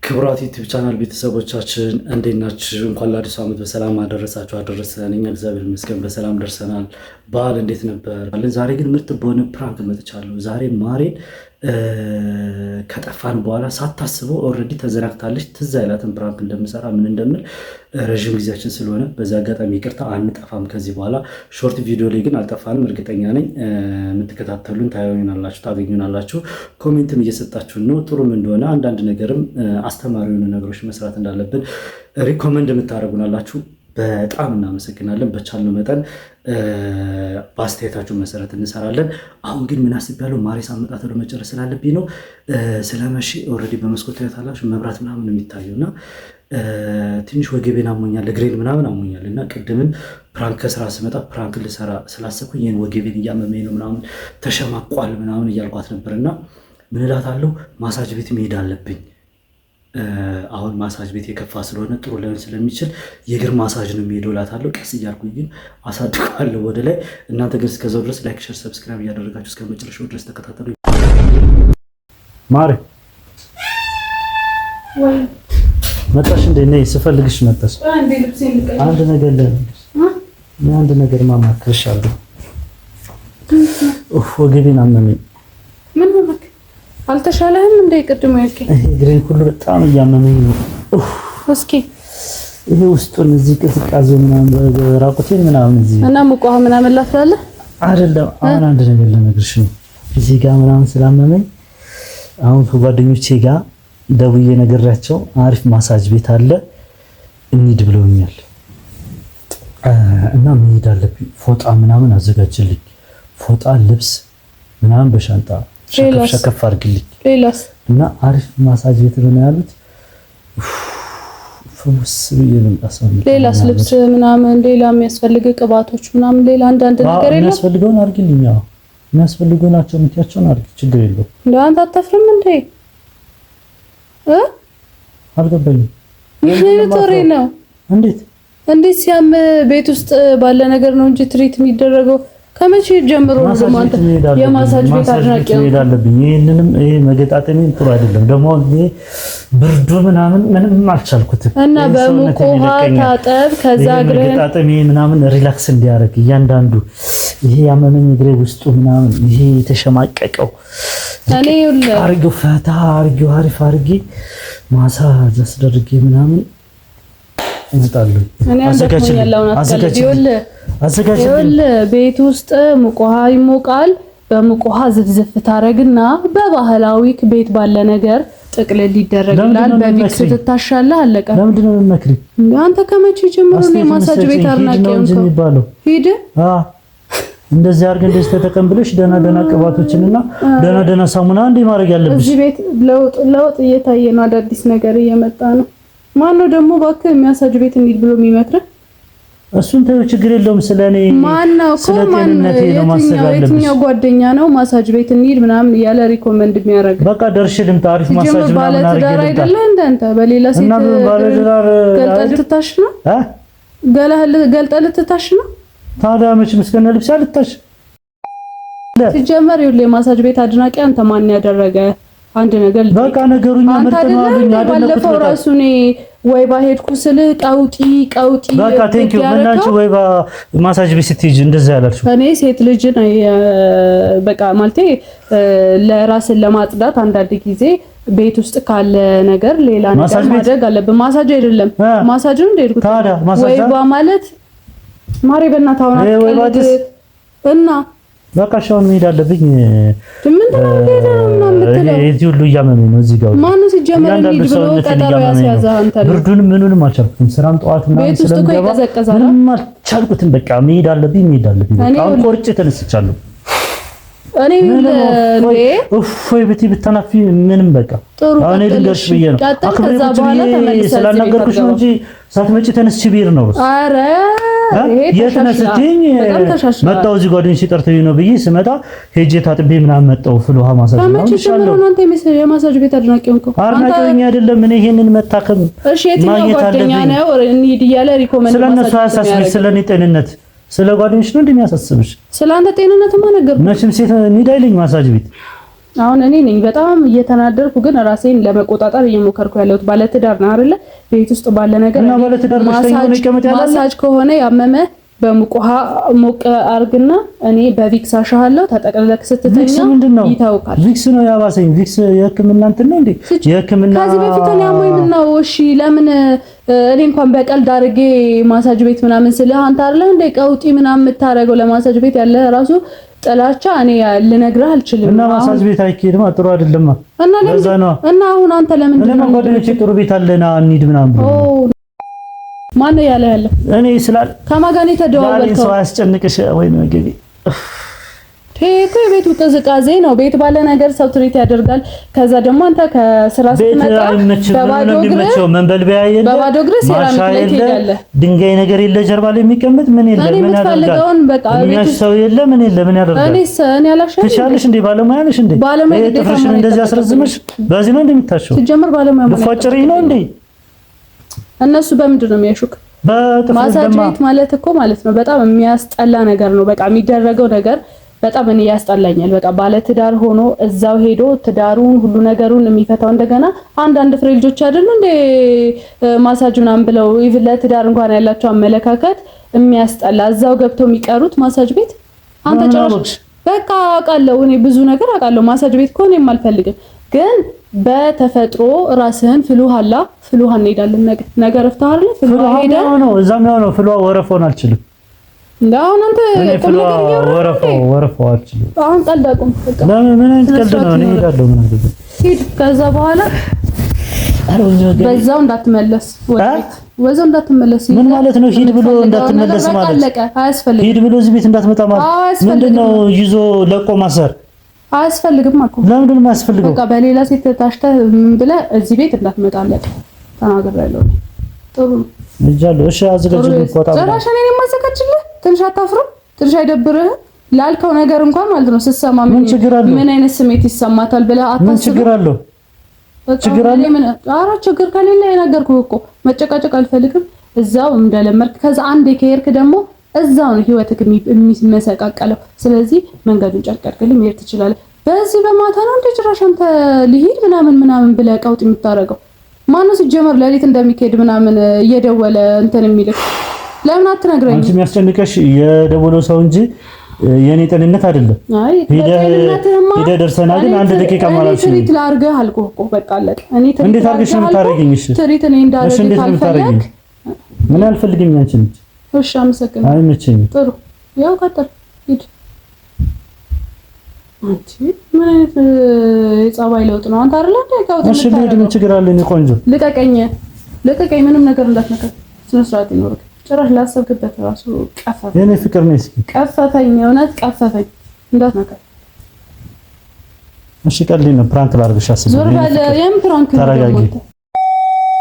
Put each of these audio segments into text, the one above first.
ክቡራት ዩቲዩብ ቻናል ቤተሰቦቻችን እንዴት ናችሁ? እንኳን ለአዲሱ ዓመት በሰላም አደረሳችሁ አደረሰን። እኛ እግዚአብሔር ይመስገን በሰላም ደርሰናል። በዓል እንዴት ነበር? ዛሬ ግን ምርጥ በሆነ ፕራንክ መጥቻለሁ። ዛሬ ማሬን ከጠፋን በኋላ ሳታስበው ኦልሬዲ ተዘናግታለች። ትዝ አይላትም ፕራንክ እንደምሰራ ምን እንደምል። ረዥም ጊዜያችን ስለሆነ በዚህ አጋጣሚ ይቅርታ፣ አንጠፋም ከዚህ በኋላ። ሾርት ቪዲዮ ላይ ግን አልጠፋንም፣ እርግጠኛ ነኝ። የምትከታተሉን ታገኙናላችሁ። ኮሜንትም እየሰጣችሁን ነው፣ ጥሩም እንደሆነ አንዳንድ ነገርም አስተማሪ የሆኑ ነገሮች መስራት እንዳለብን ሪኮመንድ የምታደርጉናላችሁ። በጣም እናመሰግናለን። በቻልነው መጠን በአስተያየታችሁ መሰረት እንሰራለን። አሁን ግን ምን አስቤያለሁ፣ ማሬ ሳመጣት ወደ መጨረስ ስላለብኝ ነው። ስለመቼ ኦልሬዲ በመስኮት ታያላችሁ መብራት ምናምን የሚታየው እና ትንሽ ወገቤን አሞኛል፣ እግሬን ምናምን አሞኛል እና ቅድምን ፕራንክ ከስራ ስመጣ ፕራንክ ልሰራ ስላሰብኩኝ ይህን ወገቤን እያመመኝ ነው ምናምን ተሸማቋል ምናምን እያልኳት ነበር እና ምን እላታለሁ፣ ማሳጅ ቤት መሄድ አለብኝ። አሁን ማሳጅ ቤት የከፋ ስለሆነ ጥሩ ላይሆን ስለሚችል የእግር ማሳጅ ነው የሚሄደው እላታለሁ። ቀስ እያልኩኝ ግን አሳድገዋለሁ ወደ ላይ። እናንተ ግን እስከዛው ድረስ ላይክ፣ ሸር፣ ሰብስክራይብ እያደረጋችሁ እስከ መጨረሻው ድረስ ተከታተሉ። ማሪ መጣሽ እንዴ? ነይ ስፈልግሽ መጣሽ። አንድ ነገር ማማከርሻለሁ። ወገቤን አመመኝ። ምን ሆነክ? አልተሻለህም እንዴ? ቅድም ያልከኝ እግሬን ሁሉ በጣም እያመመኝ ነው። እስኪ ይሄ ውስጡን እዚህ ቅዝቃዜ ምናምን ራቁቴን ምናምን እዚህ እና ሙቀህ ምናምን ላፍላለህ አይደለም። አሁን አንድ ነገር ልነግርሽ ነው። እዚህ ጋር ምናምን ስላመመኝ አሁን ከጓደኞቼ ጋር ደውዬ ነግሬያቸው አሪፍ ማሳጅ ቤት አለ እንሂድ ብለውኛል እና መሄድ አለብኝ። ፎጣ ምናምን አዘጋጅልኝ፣ ፎጣ ልብስ ምናምን በሻንጣ ሸከፍ አድርግልኝ። ሌላስ? እና አሪፍ ማሳጅ ቤት ነው ያሉት። ፍሙስ ሌላስ? ልብስ ምናምን ሌላ የሚያስፈልግ ቅባቶች ምናምን ሌላ አንዳንድ ነገር የለም? የሚያስፈልገውን አድርግልኝ። አዎ የሚያስፈልገው ናቸው የምትያቸውን አድርግ፣ ችግር የለውም። እንደ አንተ አታፍርም እንዴ? አልገባኝም። ይሄ ቶሬ ነው። እንዴት ሲያም ቤት ውስጥ ባለ ነገር ነው እንጂ ትሪት የሚደረገው ከመቼ ጀምሮ ነው? ደግሞ አንተ የማሳጅ ቤት አድናቂ ነው። ይሄንንም ይሄ መገጣጠሜን ጥሩ አይደለም ደግሞ ይሄ ብርዱ ምንም አልቻልኩትም። እና በሙቅ ውሃ ታጠብ፣ ከዛ እግርህን መገጣጠሜ ምናምን ሪላክስ እንዲያደርግ እያንዳንዱ ይሄ ያመመኝ እግሬ ውስጡ ምናምን ይሄ የተሸማቀቀው እኔ አርገው ፈታ አርገው አሪፍ አርጌ ማሳጅ አስደርጌ ምናምን እመጣለሁ። አዘጋጅልኝ። ቤት ውስጥ ሙቅ ውሃ ይሞቃል። በሙቅ ውሃ ዝፍዝፍ ታረግና በባህላዊ ቤት ባለ ነገር ጥቅልል ይደረግላል። በቪክስ ትታሻለህ። አለቀ። ለምንድን ነው የምትመክሪኝ? አንተ ከመቼ ጀምሮ ነው የማሳጅ ቤት አድናቂ ነው? ሂድ እንደዚህ አድርገን እንደዚህ ተጠቀምብለሽ ደህና ቅባቶችንና ደህና ሳሙና እንዴ ማድረግ ያለብሽ። እዚህ ቤት ለውጥ እየታየ ነው። አዳዲስ ነገር እየመጣ ነው። ማነው ደግሞ እባክህ የሚያሳጅ ቤት እንሂድ ብሎ የሚመክረህ? እሱን ተይው፣ ችግር የለውም። ስለኔ ማነው የትኛው ጓደኛ ነው ማሳጅ ቤት እንሂድ ምናምን እያለ ሪኮመንድ የሚያደርግ? በቃ ደርሼ ልምጣ። አሪፍ ማሳጅ ምናምን ባለትዳር አይደለ እንዳንተ በሌላ ሴት እና ባለትዳር ገልጠህ ልትታሽ ነው? ገልጠህ ልትታሽ ነው? ታዲያ መቼም እስከነ ልብስ አልታሽ። ሲጀመር ይኸውልህ የማሳጅ ቤት አድናቂ አንተ ማን ያደረገ? አንድ ነገር በቃ ነገሩኛ ምርጥና ባለፈው ራሱ እኔ ወይባ ሄድኩ ስልህ ቀውጢ በቃ ቴንኪው ምናንቺ ወይባ ማሳጅ ቤት ስትሄጂ እንደዛ ያላልሽው እኔ ሴት ልጅ ነኝ። በቃ ማለቴ ለራስን ለማጽዳት አንዳንድ ጊዜ ቤት ውስጥ ካለ ነገር ሌላ ነገር ማድረግ አለብን። ማሳጅ አይደለም ማሳጅ ነው እንደሄድኩት። ወይባ ማለት ማሬ በእናትህ አሁን እና በቃ ሻውን መሄድ አለብኝ። ምንድነው እዚህ ሁሉ እያመመኝ ነው። እዚህ ጋር ማነው ሲጀመር እንሂድ ብሎ ቀጠሮ ያስያዘህ አንተ ነው? ብርዱን ምኑንም አልቻልኩትም። ስራም ጠዋት ምናምን ስለምገባ ምንም አልቻልኩትም። በቃ መሄድ አለብኝ። በቃ አሁን ቆርጬ ተነስቻለሁ። እኔ እፎይ ብትናፊ ምንም በቃ አሁን ልንገርሽ ብዬ ነው። ከዛ በኋላ ተመልሰህ ስላልነገርኩሽ ነው እንጂ ሳትመጪ ተነስቼ ብሄድ ነው። ኧረ የት ነስትኝ መጣሁ። እዚህ ጓደኞቼ ጠርተውኝ ነው ብዬ ስመጣ ሄጄ ታጥቤ ምናምን መጣሁ። ፍል ውሃ ማሳጅ ነው ይሻለው። አንተ የማሳጅ ቤት አድናቂ ሆንኩ። አድናቂ አይደለም እኔ ይሄንን መታከም ማግኘት አለብኝ። ነው እንሂድ እያለ ሪኮመንድ ስለነሱ አሳስቢ፣ ስለኔ ጤንነት ስለ ጓደኞች ነው እንደሚያሳስብሽ። ስለ አንተ ጤንነትማ ነገር መቼም ሴት እንሂድ አይለኝ ማሳጅ ቤት አሁን እኔ ነኝ በጣም እየተናደርኩ ግን ራሴን ለመቆጣጠር እየሞከርኩ ያለሁት። ባለትዳር ነው አይደለ? ቤት ውስጥ ባለ ነገር ማሳጅ ከሆነ ያመመ በሙቅ ውሃ ሞቅ አርግና እኔ በቪክስ አሻሃለሁ ተጠቅለክ ስትተኛ ይታውቃል። ቪክስ ነው ያባሰኝ። ቪክስ የህክምና እንትን ነው እንዴ? የህክምና ከዚህ በፊት እኔ አሞኝ ነው። እሺ ለምን እኔ እንኳን በቀልድ አድርጌ ማሳጅ ቤት ምናምን ስልህ አንተ አይደለ እንደ ቀውጢ ምናምን የምታረገው ለማሳጅ ቤት ያለ ራሱ ጥላቻ እኔ ልነግርህ አልችልም። እና ማሳጅ ቤት አይኬድም ጥሩ አይደለም እና አሁን አንተ ለምን እኔ ጓደኞቼ ጥሩ ቤት አለና እንሂድ ምናምን ብሎ ማን ያለ እኔ ስላል ከማን ጋር ተደዋወልከው? ሰው ያስጨንቅሽ ወይ ነው ገቢ ቴክ ቤቱ ቅዝቃዜ ነው። ቤት ባለ ነገር ሰው ትሪት ያደርጋል። ከዛ ደግሞ አንተ ከስራ ስትመጣ በባዶ እግር ሴራሚክ ላይ ትሄዳለህ። ድንጋይ ነገር የለ ጀርባ ላይ የሚቀመጥ ምን የለ ምን ያደርጋል? ቤት ሰው የለ ምን የለ ምን ያደርጋል? እኔ አላሻሽ ትቻለሽ እንዴ? ባለሙያ ነሽ እንዴ? ጥፍርሽን እንደዚህ አስረዝመሽ በዚህ ነው እንደምታሸው? ሲጀምር ባለሙያ ማለት ልፎጭሪ ነው እንዴ? እነሱ በምንድን ነው የሚያሹክ? ማሳጅ ቤት ማለት እኮ ማለት ነው በጣም የሚያስጠላ ነገር ነው። በቃ የሚደረገው ነገር በጣም እኔ ያስጠላኛል። በቃ ባለ ትዳር ሆኖ እዛው ሄዶ ትዳሩን ሁሉ ነገሩን የሚፈታው እንደገና አንዳንድ ፍሬ ልጆች አይደሉ እንደ ማሳጅ ምናምን ብለው ኢቭን ለትዳር እንኳን ያላቸው አመለካከት የሚያስጠላ እዛው ገብተው የሚቀሩት ማሳጅ ቤት። አንተ ጨርሽ በቃ አውቃለሁ እኔ ብዙ ነገር አውቃለሁ። ማሳጅ ቤት ከሆነ የማልፈልግም ግን በተፈጥሮ ራስህን ፍሉሃላ ፍሉሃ እንሄዳለን ነገር ፍታው አይደል? ፍሉሃ ሄደ ነው እዛም ነው ፍሉሃ ወረፎን አልችልም። አሁን አንተ ወረፎ አልችልም። አሁን ቀልዳቁም በቃ ምን አይነት ቀልድ ነው? እኔ እሄዳለሁ ምን አገባኝ። ሂድ ከዛ በኋላ በዛው እንዳትመለስ ወደ ቤት ወዛው እንዳትመለስ። ምን ማለት ነው? ሂድ ብሎ እንዳትመለስ ማለት አያስፈልግም። ሂድ ብሎ እዚህ ቤት እንዳትመጣ ማለት ምንድነው? ይዞ ለቆ ማሰር አያስፈልግም እኮ። ለምንድን ነው የማያስፈልገው? በቃ በሌላ ሴት ታሽተህ ምን ብለህ እዚህ ቤት እንዳትመጣለህ ተናግሬያለሁ። ጥሩ ነው እጃለሁ። እሺ አዘጋጅልኝ ቆጣ ጭራሽ እኔ የማዘጋጅልህ ትንሽ አታፍርም? ትንሽ አይደብርህ? ላልከው ነገር እንኳን ማለት ነው ስትሰማ ምን አይነት ስሜት ይሰማታል ብለህ አታስብም? ምን ችግር አለው? ችግር አለ? ኧረ ችግር ከሌለ የነገርኩህ እኮ መጨቃጨቅ አልፈልግም። እዛው እንደለመድክ ከዛ አንዴ ከሄድክ ደግሞ እዛው ነው ህይወትክ የሚመሰቃቀለው። ስለዚህ መንገዱን ጨርቅ አድርግልህ መሄድ ትችላለህ። በዚህ በማታ ነው እንደ ጭራሽ አንተ ልሂድ ምናምን ብለህ ቀውጥ የምታረገው ማነው? ሲጀመር ሌሊት እንደሚካሄድ ምናምን እየደወለ እንትን የሚልክ ለምን አትነግረኝ? አንቺ የሚያስጨንቀሽ የደወለው ሰው እንጂ የኔ ጤንነት አይደለም። አይ ሄደ ደርሰናል ግን አንድ ደቂቃ ማለት ነው። ትሪት ላድርግህ አልኩህ እኮ በቃ አለቀ። እኔ እንዴት አድርገሽ ነው የምታረጊኝ? እሺ ትሪት እኔ እንዳደርግ ካልፈለክ ምን አልፈልግም ያንቺን። እሺ አመሰግናለሁ። አይመቸኝም። ጥሩ ያው ቀጥል ሂድ። አንቺ ምን አይነት የጸባይ ለውጥ ነው? አንተ አይደለ እንደቃው እሺ ልሂድ ምን ችግር አለ? እኔ ቆንጆ ልቀቀኝ ምንም ነገር እንዳትነካ ስነ ስርዓት ይኖርክ። ጭራሽ ላሰብክበት ራሱ ቀፈፈኝ። የኔ ፍቅር ነሽ ቀፈፈኝ፣ እውነት ቀፈፈኝ። እንዳትነካ እሺ። ቀልድ ነው። ፕራንክ ላድርግሽ አስቤ ዞር ባለ የም ፕራንክ ተረጋጊ።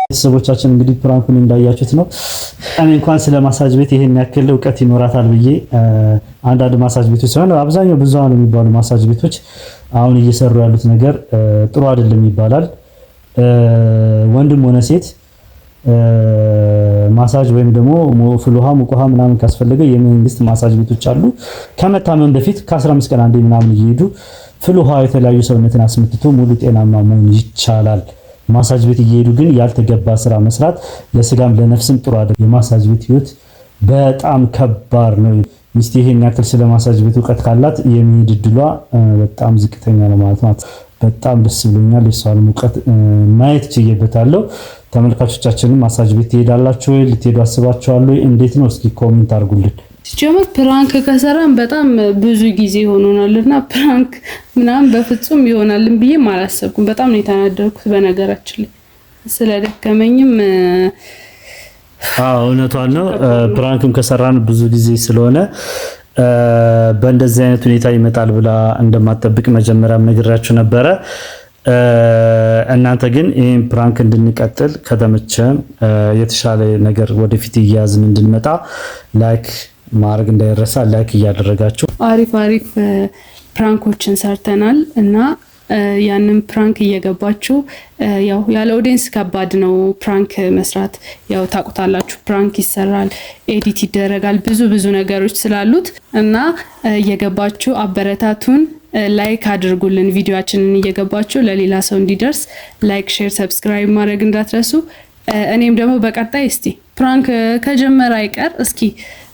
ቤተሰቦቻችን እንግዲህ ፕራንኩን እንዳያችሁት ነው። እኔ እንኳን ስለ ማሳጅ ቤት ይሄን ያክል እውቀት ይኖራታል ብዬ አንዳንድ ማሳጅ ቤቶች ሳይሆን አብዛኛው ብዙሃን የሚባሉ ማሳጅ ቤቶች አሁን እየሰሩ ያሉት ነገር ጥሩ አይደለም ይባላል። ወንድም ሆነ ሴት ማሳጅ ወይም ደግሞ ፍሉሃ ሙቁሃ ምናምን ካስፈለገ የመንግስት ማሳጅ ቤቶች አሉ። ከመታመን በፊት ከ15 ቀን አንዴ ምናምን እየሄዱ ፍሉሃ የተለያዩ ሰውነትን አስመትቶ ሙሉ ጤናማ መሆን ይቻላል። ማሳጅ ቤት እየሄዱ ግን ያልተገባ ስራ መስራት ለስጋም ለነፍስም ጥሩ አይደለም። የማሳጅ ቤት ህይወት በጣም ከባድ ነው። ሚስቴ ይሄን ያክል ስለ ማሳጅ ቤት እውቀት ካላት የሚሄድ እድሏ በጣም ዝቅተኛ ነው ማለት ነው። በጣም ደስ ብሎኛል። የሷን እውቀት ማየት ችዬበታለሁ። ተመልካቾቻችንም ማሳጅ ቤት ትሄዳላችሁ ወይ? ልትሄዱ አስባችኋል ወይ? እንዴት ነው? እስኪ ኮሜንት አድርጉልን። ሲጀመር ፕራንክ ከሰራን በጣም ብዙ ጊዜ ሆኖናልና ፕራንክ ምናምን በፍጹም ይሆናልን ብዬ አላሰብኩም። በጣም ነው የተናደርኩት በነገራችን ላይ ስለደከመኝም። እውነቷን ነው። ፕራንክም ከሰራን ብዙ ጊዜ ስለሆነ በእንደዚህ አይነት ሁኔታ ይመጣል ብላ እንደማትጠብቅ መጀመሪያም ነግራችሁ ነበረ። እናንተ ግን ይህን ፕራንክ እንድንቀጥል ከተመቸን የተሻለ ነገር ወደፊት እያያዝን እንድንመጣ ላይክ ማድረግ እንዳይረሳ፣ ላይክ እያደረጋችሁ አሪፍ ፕራንኮችን ሰርተናል እና ያንን ፕራንክ እየገባችሁ ያው ያለ ኦዲየንስ ከባድ ነው ፕራንክ መስራት። ያው ታውቁታላችሁ፣ ፕራንክ ይሰራል፣ ኤዲት ይደረጋል፣ ብዙ ነገሮች ስላሉት እና እየገባችሁ አበረታቱን። ላይክ አድርጉልን ቪዲዮአችንን እየገባችሁ ለሌላ ሰው እንዲደርስ ላይክ፣ ሼር፣ ሰብስክራይብ ማድረግ እንዳትረሱ። እኔም ደግሞ በቀጣይ እስቲ ፕራንክ ከጀመረ አይቀር እስኪ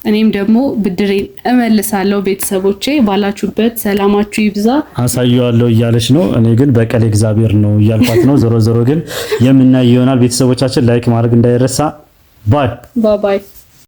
እኔም ደግሞ ብድሬን እመልሳለሁ። ቤተሰቦቼ ባላችሁበት ሰላማችሁ ይብዛ። አሳየዋለሁ እያለች ነው። እኔ ግን በቀል እግዚአብሔር ነው እያልኳት ነው። ዞሮ ዞሮ ግን የምናየው ይሆናል። ቤተሰቦቻችን ላይክ ማድረግ እንዳይረሳ። ባይ ባይ።